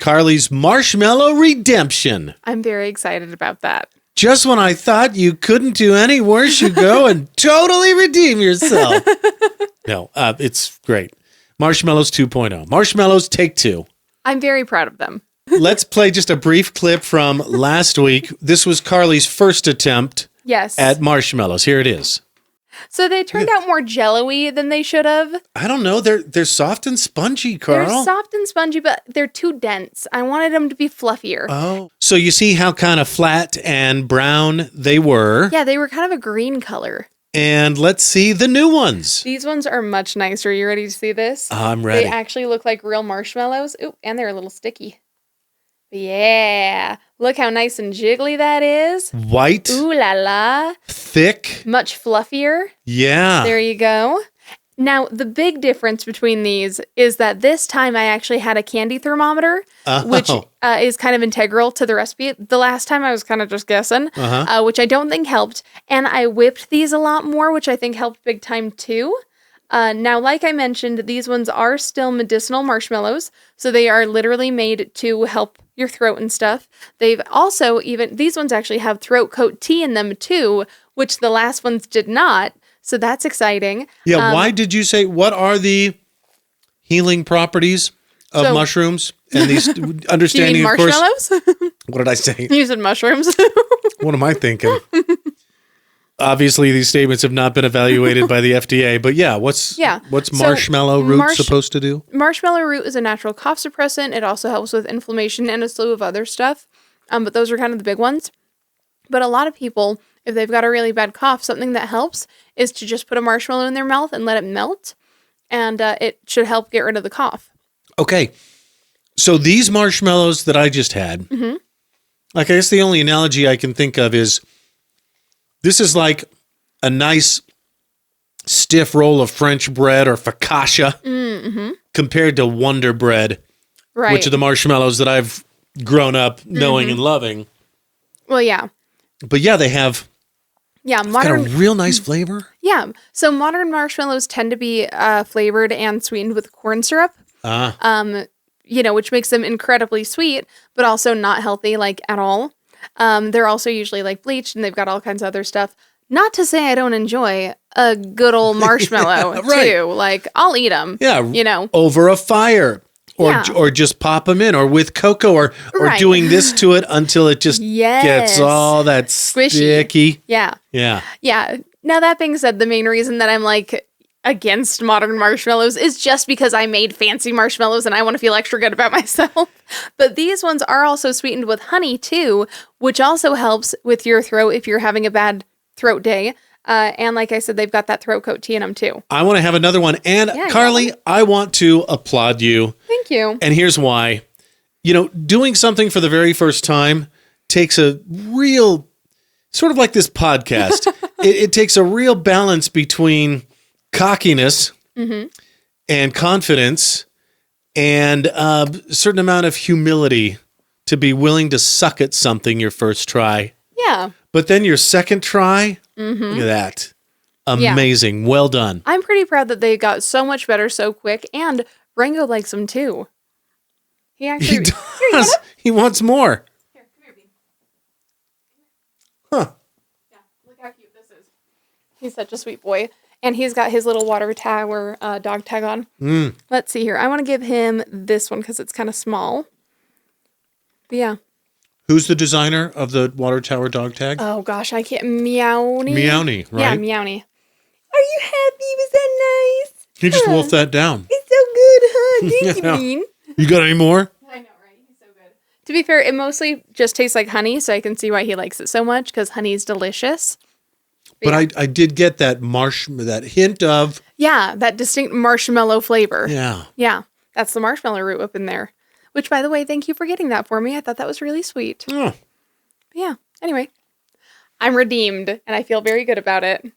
Karley's Marshmallow Redemption. I'm very excited about that. Just when I thought you couldn't do any worse, you go and totally redeem yourself. No, it's great. Marshmallows 2.0. Marshmallows take 2. I'm very proud of them. Let's play just a brief clip from last week. This was Karley's first attempt at marshmallows. Here it is. So they turned out more jello-y than they should have. I don't know. They're soft and spongy, Karl. They're soft and spongy, but they're too dense. I wanted them to be fluffier. Oh. So you see how kind of flat and brown they were. Yeah, they were kind of a green color. And let's see the new ones. These ones are much nicer. You ready to see this? I'm ready. They actually look like real marshmallows. Ooh, and they're a little sticky. Yeah. Look how nice and jiggly that is. White. Ooh la la. Thick. Much fluffier. Yeah. There you go. Now, the big difference between these is that this time I actually had a candy thermometer, which is kind of integral to the recipe. The last time I was kind of just guessing, which I don't think helped. And I whipped these a lot more, which I think helped big time too. Now, like I mentioned, these ones are still medicinal marshmallows. So they are literally made to help your throat and stuff. They've also these ones actually have throat coat tea in them too, which the last ones did not. So that's exciting. Yeah, why did you say, what are the healing properties of mushrooms? And these understanding, of course. Marshmallows? What did I say? You said mushrooms. What am I thinking? Obviously, these statements have not been evaluated by the FDA, but what's marshmallow root supposed to do? Marshmallow root is a natural cough suppressant. It also helps with inflammation and a slew of other stuff. But those are kind of the big ones. But a lot of people, if they've got a really bad cough, something that helps is to just put a marshmallow in their mouth and let it melt. And it should help get rid of the cough. Okay. So these marshmallows that I just had, I guess the only analogy I can think of is this is like a nice stiff roll of French bread or focaccia compared to Wonder Bread, which are the marshmallows that I've grown up knowing and loving. Well, yeah. But yeah, they have got a real nice flavor. Yeah. So modern marshmallows tend to be flavored and sweetened with corn syrup. Which makes them incredibly sweet, but also not healthy, like, at all. They're also usually, like, bleached, and they've got all kinds of other stuff. Not to say I don't enjoy a good old marshmallow, too. Like, I'll eat them. Yeah, over a fire. Or just pop them in, or with cocoa, or doing this to it until it just gets all that squishy. Sticky. Yeah. Now, that being said, the main reason that I'm, like, against modern marshmallows is just because I made fancy marshmallows and I want to feel extra good about myself. But these ones are also sweetened with honey too, which also helps with your throat if you're having a bad throat day. And like I said, they've got that throat coat tea in them too. I want to have another one. And Karley, I want to applaud you. Thank you. And here's why. Doing something for the very first time takes a real, sort of like this podcast, it takes a real balance between cockiness and confidence and a certain amount of humility to be willing to suck at something your first try. Yeah. But then your second try, look at that. Amazing. Well done. I'm pretty proud that they got so much better so quick, and Rango likes them too. He does. He wants more. Here, come here, Bean. Huh. Yeah, look how cute this is. He's such a sweet boy. And he's got his little water tower dog tag on. Let's see here. I want to give him this one because it's kind of small. But yeah. Who's the designer of the water tower dog tag? Oh, gosh. I can't. Meowny. Meowny, right? Yeah, Meowny. Are you happy? Was that nice? You just wolf that down. It's so good, huh? Thank you, Bean. You got any more? I know, right? He's so good. To be fair, it mostly just tastes like honey, so I can see why he likes it so much, because honey is delicious. But I did get that hint of... Yeah, that distinct marshmallow flavor. Yeah. Yeah, that's the marshmallow root up in there. Which, by the way, thank you for getting that for me. I thought that was really sweet. Oh. Yeah, anyway. I'm redeemed, and I feel very good about it.